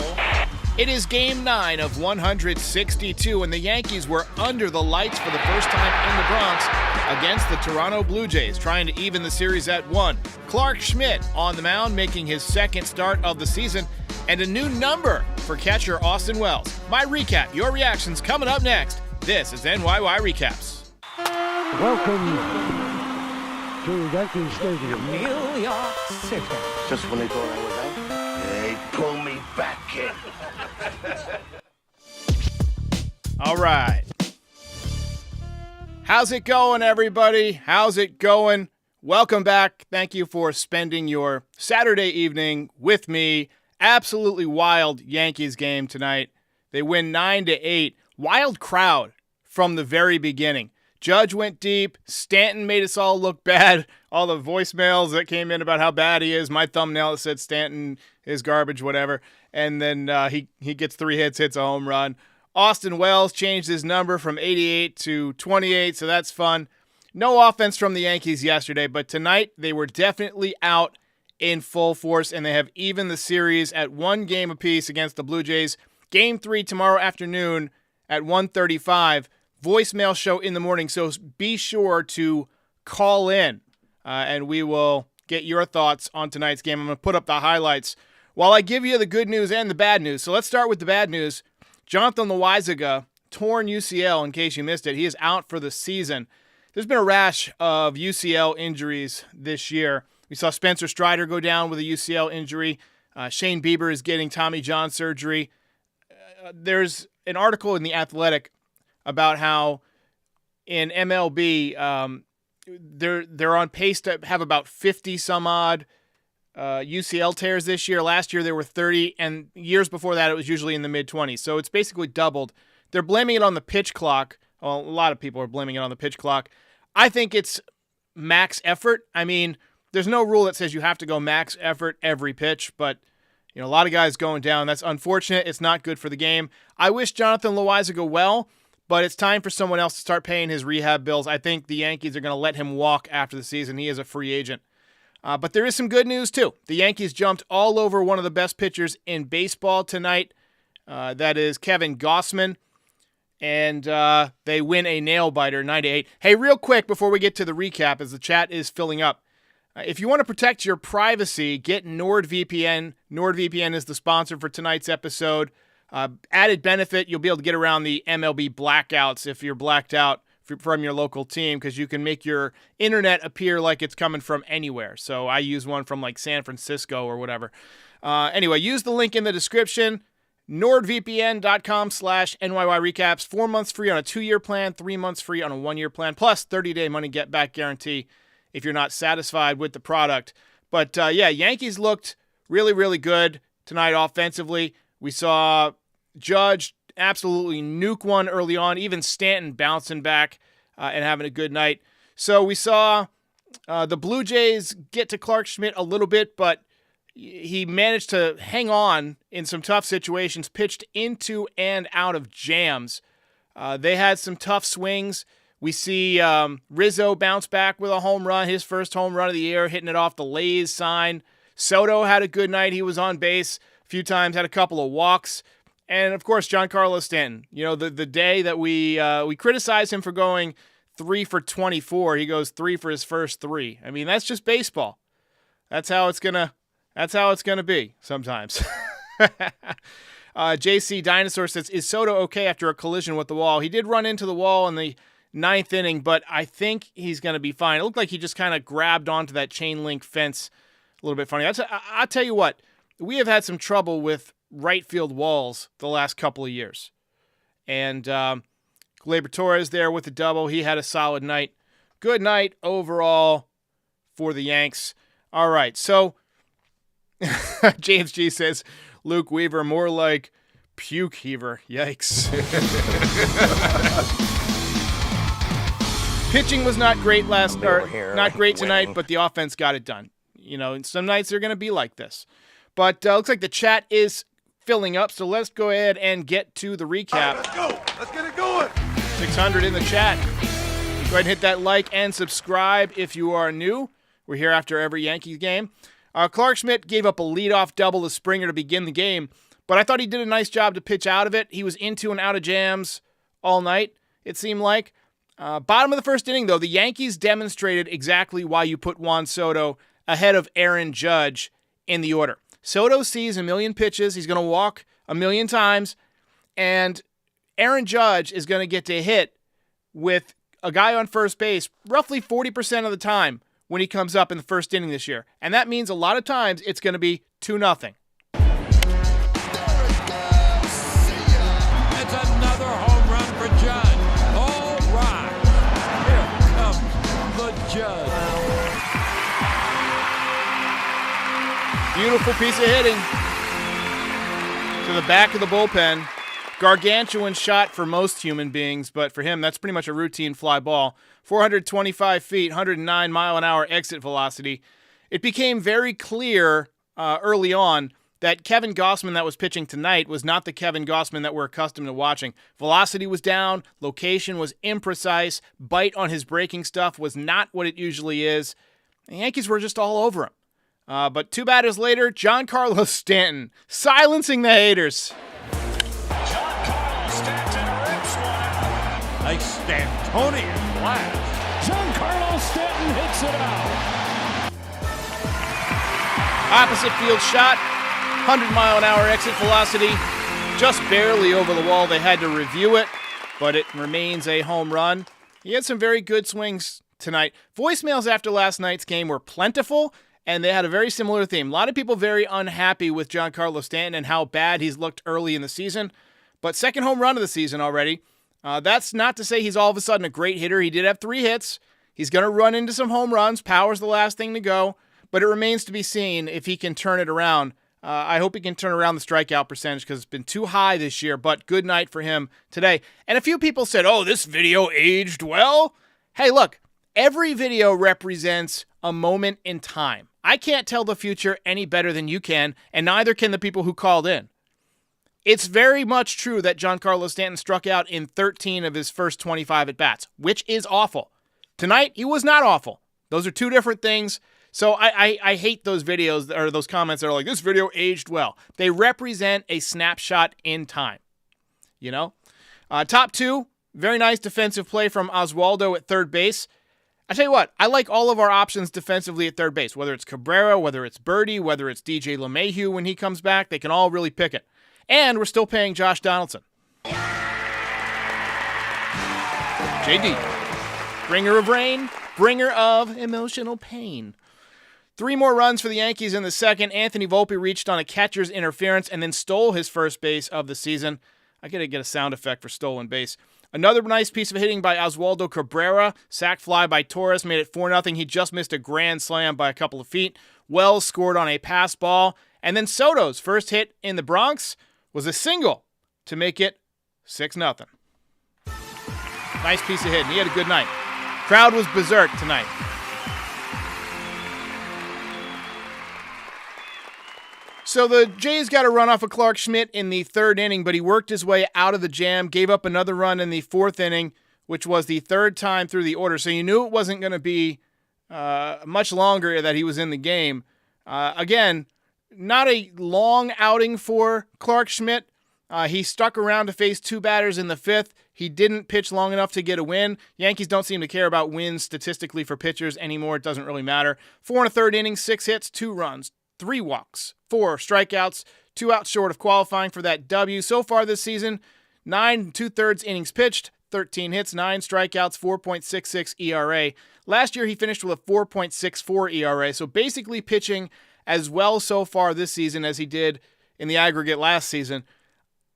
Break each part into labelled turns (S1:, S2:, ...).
S1: Statistical. It is Game 9 of 162, and the Yankees were under the lights for the first time in the Bronx against the Toronto Blue Jays, trying to even the series at 1. Clarke Schmidt on the mound, making his second start of the season, and a new number for catcher Austin Wells. My recap, your reactions coming up next. This is NYY Recaps.
S2: Welcome to Yankee Stadium.
S3: New York City.
S4: Just when they thought I was out, they pull me back in.
S1: All right. How's it going, everybody? How's it going? Welcome back. Thank you for spending your Saturday evening with me. Absolutely wild Yankees game tonight. They win 9-8. Wild crowd from the very beginning. Judge went deep. Stanton made us all look bad. All the voicemails that came in about how bad he is. My thumbnail that said Stanton is garbage, whatever. And then he gets 3 hits, hits a home run. Austin Wells changed his number from 88 to 28, so that's fun. No offense from the Yankees yesterday, but tonight they were definitely out in full force, and they have evened the series at 1 game apiece against the Blue Jays. Game 3 tomorrow afternoon at 1:35. Voicemail show in the morning, so be sure to call in, and we will get your thoughts on tonight's game. I'm going to put up the highlights while I give you the good news and the bad news. So let's start with the bad news. Jonathan Loaisiga, torn UCL, in case you missed it. He is out for the season. There's been a rash of UCL injuries this year. We saw Spencer Strider go down with a UCL injury. Shane Bieber is getting Tommy John surgery. There's an article in The Athletic about how in MLB, they're on pace to have about 50 some odd UCL tears this year. Last year there were 30, and years before that it was usually in the mid-20s. So it's basically doubled. They're blaming it on the pitch clock. Well, a lot of people are blaming it on the pitch clock. I think it's max effort. I mean, there's no rule that says you have to go max effort every pitch, but a lot of guys going down. That's unfortunate. It's not good for the game. I wish Jonathan Loaisiga well, but it's time for someone else to start paying his rehab bills. I think the Yankees are going to let him walk after the season. He is a free agent. But there is some good news, too. The Yankees jumped all over one of the best pitchers in baseball tonight. That is Kevin Gausman. And they win a nail-biter, 9-8. Hey, real quick before we get to the recap, as the chat is filling up, if you want to protect your privacy, get NordVPN. NordVPN is the sponsor for tonight's episode. Added benefit, you'll be able to get around the MLB blackouts if you're blacked out from your local team, because you can make your internet appear like it's coming from anywhere. So I use one from like San Francisco or whatever. Anyway, use the link in the description. NordVPN.com/NYY Recaps. 4 months free on a 2-year plan, 3 months free on a 1-year plan, plus 30-day money get back guarantee if you're not satisfied with the product. But yeah, Yankees looked really, really good tonight offensively. We saw Judge absolutely nuke one early on, even Stanton bouncing back and having a good night. So we saw the Blue Jays get to Clarke Schmidt a little bit, but he managed to hang on in some tough situations, pitched into and out of jams. They had some tough swings. We see Rizzo bounce back with a home run, his first home run of the year, hitting it off the Lays sign. Soto had a good night. He was on base a few times, had a couple of walks. And, of course, Giancarlo Stanton. The day that we criticized him for going 3 for 24, he goes 3 for his first 3. I mean, that's just baseball. That's how it's gonna be sometimes. JC Dinosaur says, is Soto okay after a collision with the wall? He did run into the wall in the 9th inning, but I think he's going to be fine. It looked like he just kind of grabbed onto that chain link fence. A little bit funny. I'll tell you what, we have had some trouble with right field walls the last couple of years. And Gleyber Torres there with the double. He had a solid night. Good night overall for the Yanks. All right, so James G says, Luke Weaver, more like puke heaver. Yikes. Pitching was not great not great tonight, but the offense got it done. Some nights they're going to be like this. But looks like the chat is filling up, so let's go ahead and get to the recap.
S4: Let's go. Let's get it going.
S1: 600 in the chat. Go ahead and hit that like and subscribe if you are new. We're here after every Yankees game. Clarke Schmidt gave up a leadoff double to Springer to begin the game, But I thought he did a nice job to pitch out of it. He was into and out of jams all night, it seemed like. Bottom of the first inning, though, the Yankees demonstrated exactly why you put Juan Soto ahead of Aaron Judge in the order. Soto sees a million pitches. He's going to walk a million times. And Aaron Judge is going to get to hit with a guy on first base roughly 40% of the time when he comes up in the first inning this year. And that means a lot of times it's going to be 2-0.
S3: It's another home run for Judge. All right. Here comes the Judge.
S1: Beautiful piece of hitting to the back of the bullpen. Gargantuan shot for most human beings, but for him, that's pretty much a routine fly ball. 425 feet, 109 mile an hour exit velocity. It became very clear early on that Kevin Gausman that was pitching tonight was not the Kevin Gausman that we're accustomed to watching. Velocity was down, location was imprecise, bite on his breaking stuff was not what it usually is. The Yankees were just all over him. But 2 batters later, Giancarlo Stanton silencing the haters.
S3: A Stantonian blast.
S2: Giancarlo Stanton hits it out.
S1: Opposite field shot, 100 mile an hour exit velocity, just barely over the wall. They had to review it, but it remains a home run. He had some very good swings tonight. Voicemails after last night's game were plentiful, and they had a very similar theme. A lot of people very unhappy with Giancarlo Stanton and how bad he's looked early in the season, but second home run of the season already. That's not to say he's all of a sudden a great hitter. He did have 3 hits. He's going to run into some home runs. Power's the last thing to go, but it remains to be seen if he can turn it around. I hope he can turn around the strikeout percentage because it's been too high this year, but good night for him today. And a few people said, oh, this video aged well. Hey, look, every video represents a moment in time. I can't tell the future any better than you can, and neither can the people who called in. It's very much true that Giancarlo Stanton struck out in 13 of his first 25 at-bats, which is awful. Tonight, he was not awful. Those are 2 different things. So I hate those videos or those comments that are like, this video aged well. They represent a snapshot in time. You know? Top 2, very nice defensive play from Oswaldo at third base. I tell you what, I like all of our options defensively at third base, whether it's Cabrera, whether it's Birdie, whether it's DJ LeMahieu when he comes back. They can all really pick it. And we're still paying Josh Donaldson. JD, bringer of rain, bringer of emotional pain. 3 more runs for the Yankees in the second. Anthony Volpe reached on a catcher's interference and then stole his first base of the season. I got to get a sound effect for stolen base. Another nice piece of hitting by Oswaldo Cabrera. Sac fly by Torres made it 4-0. He just missed a grand slam by a couple of feet. Wells scored on a pass ball. And then Soto's first hit in the Bronx was a single to make it 6-0. Nice piece of hitting. He had a good night. Crowd was berserk tonight. So the Jays got a run off of Clark Schmidt in the 3rd inning, but he worked his way out of the jam, gave up another run in the 4th inning, which was the 3rd time through the order. So you knew it wasn't going to be much longer that he was in the game. Again, not a long outing for Clark Schmidt. He stuck around to face 2 batters in the 5th. He didn't pitch long enough to get a win. Yankees don't seem to care about wins statistically for pitchers anymore. It doesn't really matter. 4 1/3 innings, 6 hits, 2 runs, 3 walks, 4 strikeouts, 2 outs short of qualifying for that W. So far this season, 9 2/3 innings pitched, 13 hits, 9 strikeouts, 4.66 ERA. Last year, he finished with a 4.64 ERA, so basically pitching as well so far this season as he did in the aggregate last season.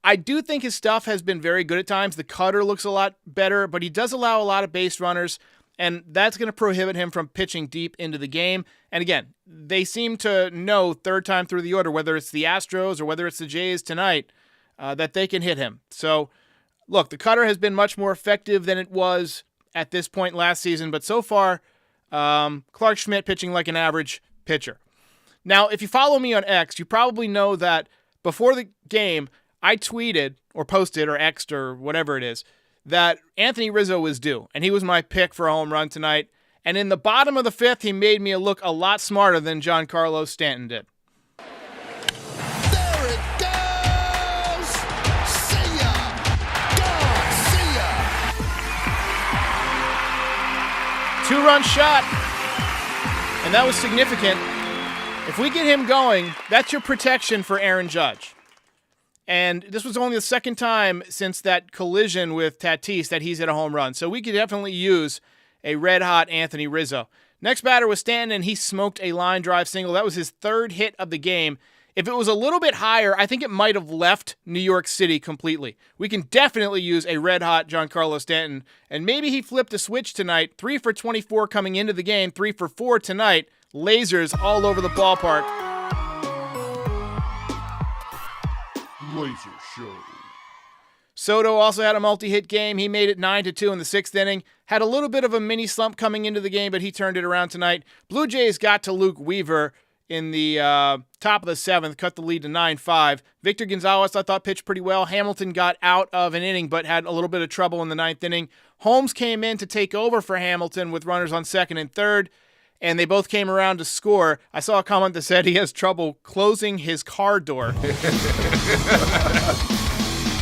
S1: I do think his stuff has been very good at times. The cutter looks a lot better, but he does allow a lot of base runners, and that's going to prohibit him from pitching deep into the game. And again, they seem to know 3rd time through the order, whether it's the Astros or whether it's the Jays tonight, that they can hit him. So, look, the cutter has been much more effective than it was at this point last season, but so far, Clark Schmidt pitching like an average pitcher. Now, if you follow me on X, you probably know that before the game, I tweeted or posted or X'd or whatever it is that Anthony Rizzo was due, and he was my pick for a home run tonight. And in the bottom of the 5th, he made me look a lot smarter than Giancarlo Stanton did.
S3: There it goes!
S1: 2-run shot, and that was significant. If we get him going, that's your protection for Aaron Judge. And this was only the second time since that collision with Tatis that he's hit a home run. So we could definitely use a red-hot Anthony Rizzo. Next batter was Stanton, and he smoked a line drive single. That was his third hit of the game. If it was a little bit higher, I think it might have left New York City completely. We can definitely use a red-hot Giancarlo Stanton. And maybe he flipped a switch tonight. 3 for 24 coming into the game, 3 for 4 tonight. Lasers all over the ballpark.
S2: Laser Show.
S1: Soto also had a multi-hit game. He made it 9-2 in the 6th inning. Had a little bit of a mini slump coming into the game, but he turned it around tonight. Blue Jays got to Luke Weaver in the top of the 7th, cut the lead to 9-5. Victor Gonzalez, I thought, pitched pretty well. Hamilton got out of an inning, but had a little bit of trouble in the 9th inning. Holmes came in to take over for Hamilton with runners on 2nd and 3rd. And they both came around to score. I saw a comment that said he has trouble closing his car door. I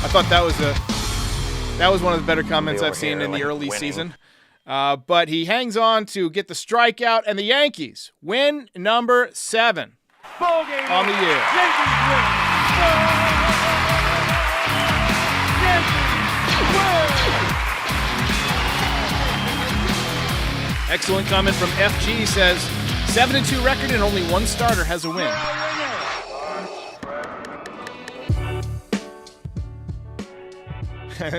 S1: thought that was one of the better comments I've seen in the early season. But he hangs on to get the strikeout, and the Yankees win number 7 on the year.
S2: Yankees win.
S1: Excellent comment from FG says 7-2 record and only one starter has a win.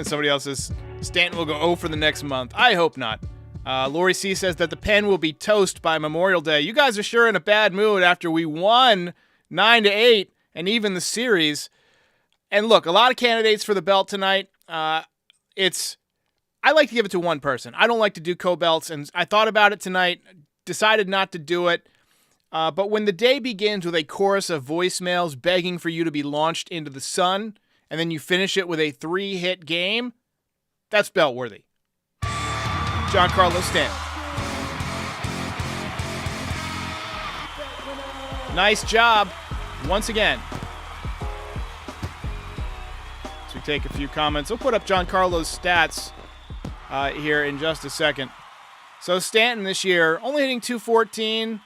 S1: Somebody else says Stanton will go 0 for the next month. I hope not. Lori C says that the pen will be toast by Memorial Day. You guys are sure in a bad mood after we won 9-8 and even the series. And look, a lot of candidates for the belt tonight. I like to give it to one person. I don't like to do co-belts, and I thought about it tonight, decided not to do it. But when the day begins with a chorus of voicemails begging for you to be launched into the sun, and then you finish it with a 3-hit game, that's belt-worthy. Giancarlo Stanton. Nice job, once again. So we take a few comments. We'll put up Giancarlo's stats here in just a second. So Stanton this year, only hitting .214,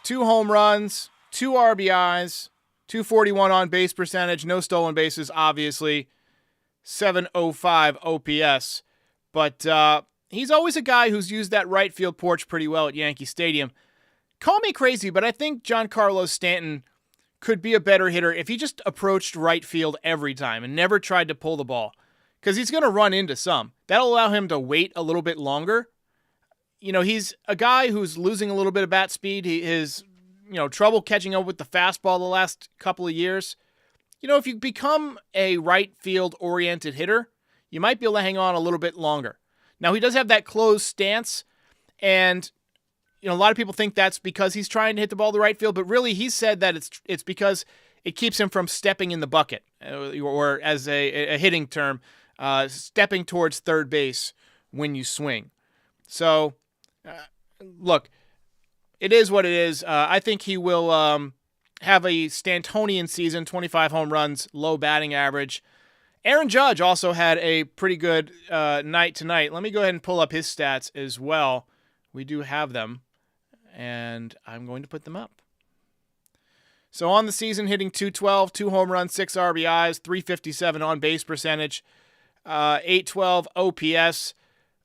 S1: 2 home runs, 2 RBIs, .241 on base percentage, no stolen bases, obviously, .705 OPS. But he's always a guy who's used that right field porch pretty well at Yankee Stadium. Call me crazy, but I think Giancarlo Stanton could be a better hitter if he just approached right field every time and never tried to pull the ball. Because he's going to run into some. That'll allow him to wait a little bit longer. You know, he's a guy who's losing a little bit of bat speed. His trouble catching up with the fastball the last couple of years. You know, if you become a right field oriented hitter, you might be able to hang on a little bit longer. Now, he does have that closed stance, and a lot of people think that's because he's trying to hit the ball to right field, but really he said that it's because it keeps him from stepping in the bucket, or as a hitting term, stepping towards third base when you swing. So, look, it is what it is. I think he will have a Stantonian season, 25 home runs, low batting average. Aaron Judge also had a pretty good night tonight. Let me go ahead and pull up his stats as well. We do have them, and I'm going to put them up. So on the season, hitting .212, 2 home runs, 6 RBIs, .357 on base percentage, .812 OPS.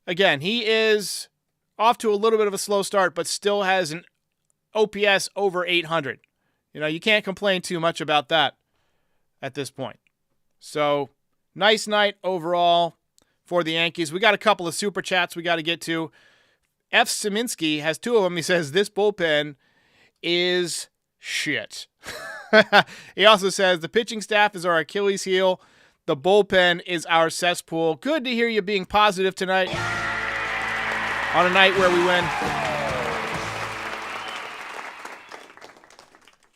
S1: Again, he is off to a little bit of a slow start, but still has an OPS over 800. You can't complain too much about that at this point. So, nice night overall for the Yankees. We got a couple of super chats we got to get to. F. Szyminski has 2 of them. He says, this bullpen is shit. He also says, the pitching staff is our Achilles heel. The bullpen is our cesspool. Good to hear you being positive tonight on a night where we win.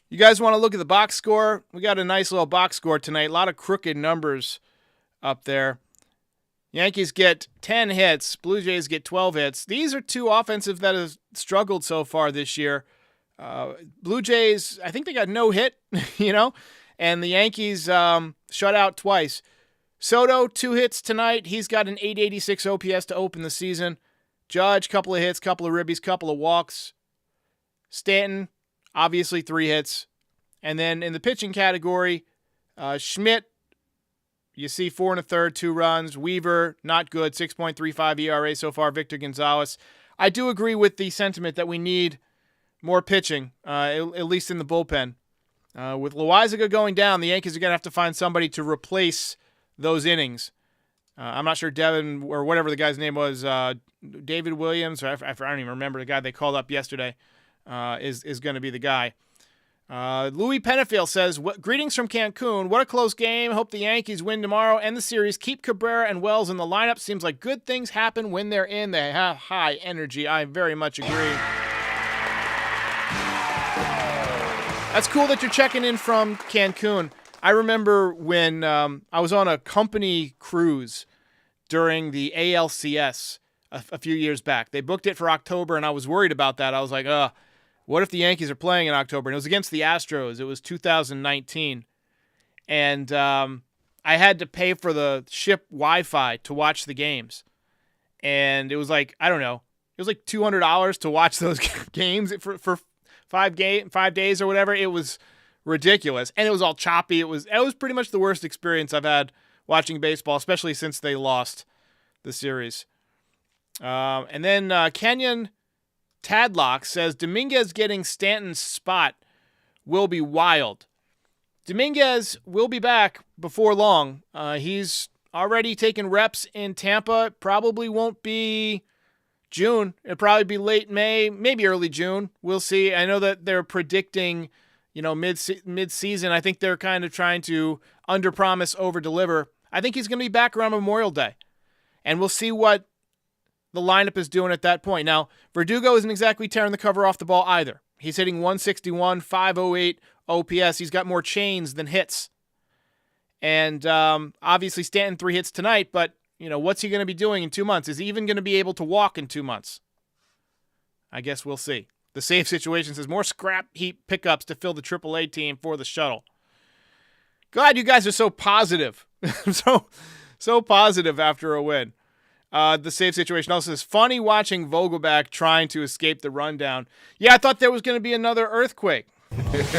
S1: You guys want to look at the box score? We got a nice little box score tonight. A lot of crooked numbers up there. Yankees get 10 hits. Blue Jays get 12 hits. These are 2 offensive that have struggled so far this year. Blue Jays, I think they got no hit, and the Yankees shut out twice. Soto, 2 hits tonight. He's got an .886 OPS to open the season. Judge, couple of hits, couple of ribbies, couple of walks. Stanton, obviously 3 hits. And then in the pitching category, Schmidt, you see 4 1/3, 2 runs. Weaver, not good, 6.35 ERA so far. Victor Gonzalez. I do agree with the sentiment that we need more pitching, at least in the bullpen. With Loaizaga going down, the Yankees are going to have to find somebody to replace those innings. I'm not sure Devin, or whatever the guy's name was, David Williams, or I don't even remember the guy they called up yesterday, is going to be the guy. Louis Penafiel says, greetings from Cancun. What a close game. Hope the Yankees win tomorrow and the series. Keep Cabrera and Wells in the lineup. Seems like good things happen when they're in. They have high energy. I very much agree. That's cool that you're checking in from Cancun. I remember when I was on a company cruise during the ALCS a few years back. They booked it for October, and I was worried about that. I was like, what if the Yankees are playing in October? And it was against the Astros. It was 2019. And I had to pay for the ship Wi-Fi to watch the games. And it was like, I don't know, it was like $200 to watch those games for 5 days or whatever. It was ridiculous. And it was all choppy. It was pretty much the worst experience I've had watching baseball, especially since they lost the series. And then Kenyon Tadlock says, Dominguez getting Stanton's spot will be wild. Dominguez will be back before long. He's already taken reps in Tampa. It probably won't be June. It'll probably be late May, maybe early June. We'll see. I know that they're predicting, mid-season. I think they're kind of trying to under-promise, over-deliver. I think he's going to be back around Memorial Day. And we'll see what the lineup is doing at that point. Now, Verdugo isn't exactly tearing the cover off the ball either. He's hitting 161, 508 OPS. He's got more chains than hits. And obviously Stanton 3 hits tonight, but what's he going to be doing in 2 months? Is he even going to be able to walk in 2 months? I guess we'll see. The save situation says more scrap heap pickups to fill the AAA team for the shuttle. Glad you guys are so positive. so positive after a win. The save situation also says, funny watching Vogelback trying to escape the rundown. Yeah, I thought there was going to be another earthquake. If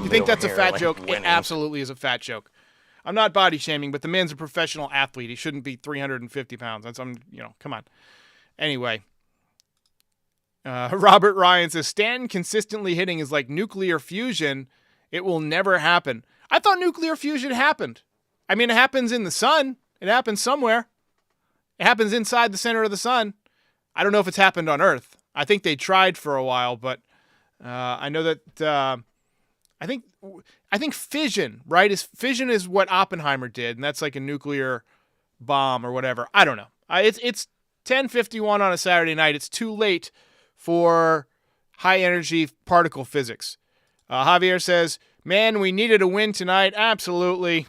S1: you think that's a fat joke, it absolutely is a fat joke. I'm not body shaming, but the man's a professional athlete. He shouldn't be 350 pounds. That's, come on. Anyway. Robert Ryan says, Stanton consistently hitting is like nuclear fusion. It will never happen. I thought nuclear fusion happened. I mean, it happens in the sun. It happens somewhere. It happens inside the center of the sun. I don't know if it's happened on Earth. I think they tried for a while, but I know that I think fission, right? Fission is what Oppenheimer did, and that's like a nuclear bomb or whatever. I don't know. It's 10:51 on a Saturday night. It's too late for high energy particle physics. Javier says, man, we needed a win tonight. Absolutely.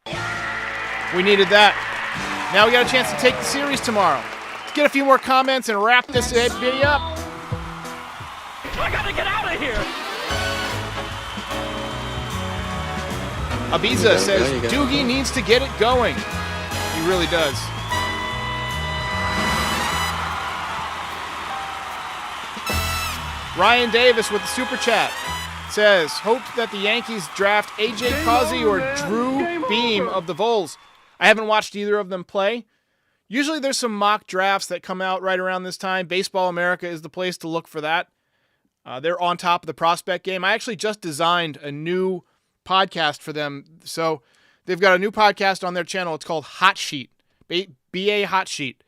S1: We needed that. Now we got a chance to take the series tomorrow. Let's get a few more comments and wrap this video up.
S2: I gotta get out of here.
S1: Abiza says, Doogie needs to get it going. He really does. Ryan Davis with the super chat says, hope that the Yankees draft AJ Causey or Drew Beam of the Vols. I haven't watched either of them play. Usually there's some mock drafts that come out right around this time. Baseball America is the place to look for that. They're on top of the prospect game. I actually just designed a new podcast for them. So they've got a new podcast on their channel. It's called Hot Sheet, BA Hot Sheet.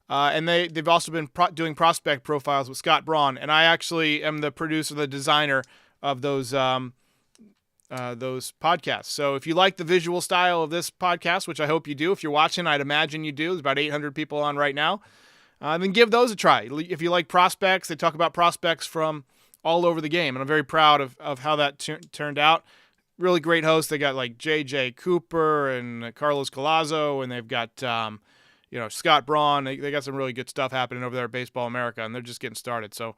S1: And they've also been doing prospect profiles with Scott Braun. And I actually am the producer, the designer of those podcasts. So if you like the visual style of this podcast, which I hope you do, if you're watching, I'd imagine you do. There's about 800 people on right now. Then give those a try. If you like prospects, they talk about prospects from all over the game. And I'm very proud of how that turned out. Really great hosts. They got like J.J. Cooper and Carlos Collazo, and they've got Scott Braun. They got some really good stuff happening over there at Baseball America, and they're just getting started. So,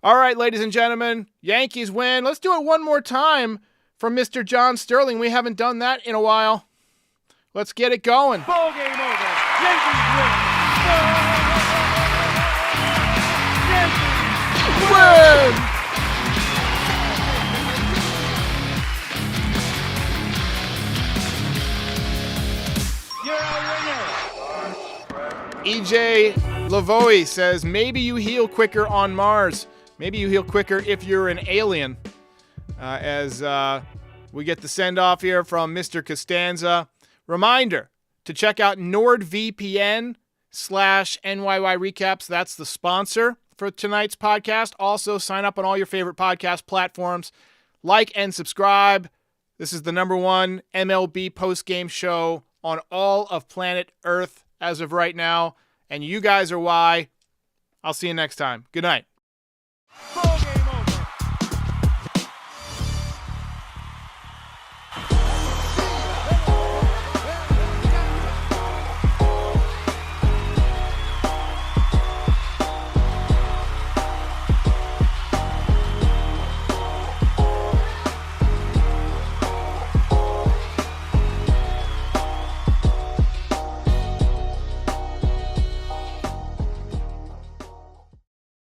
S1: all right, ladies and gentlemen, Yankees win. Let's do it one more time from Mr. John Sterling. We haven't done that in a while. Let's get it going.
S2: Ball game over. Yankees win. Yankees
S1: Win!
S2: You're a winner.
S1: EJ Lavoie says, maybe you heal quicker on Mars. Maybe you heal quicker if you're an alien. As we get the send-off here from Mr. Costanza. Reminder to check out NordVPN/NYY Recaps. That's the sponsor for tonight's podcast. Also, sign up on all your favorite podcast platforms. Like and subscribe. This is the #1 MLB post-game show on all of planet Earth as of right now. And you guys are why. I'll see you next time. Good night.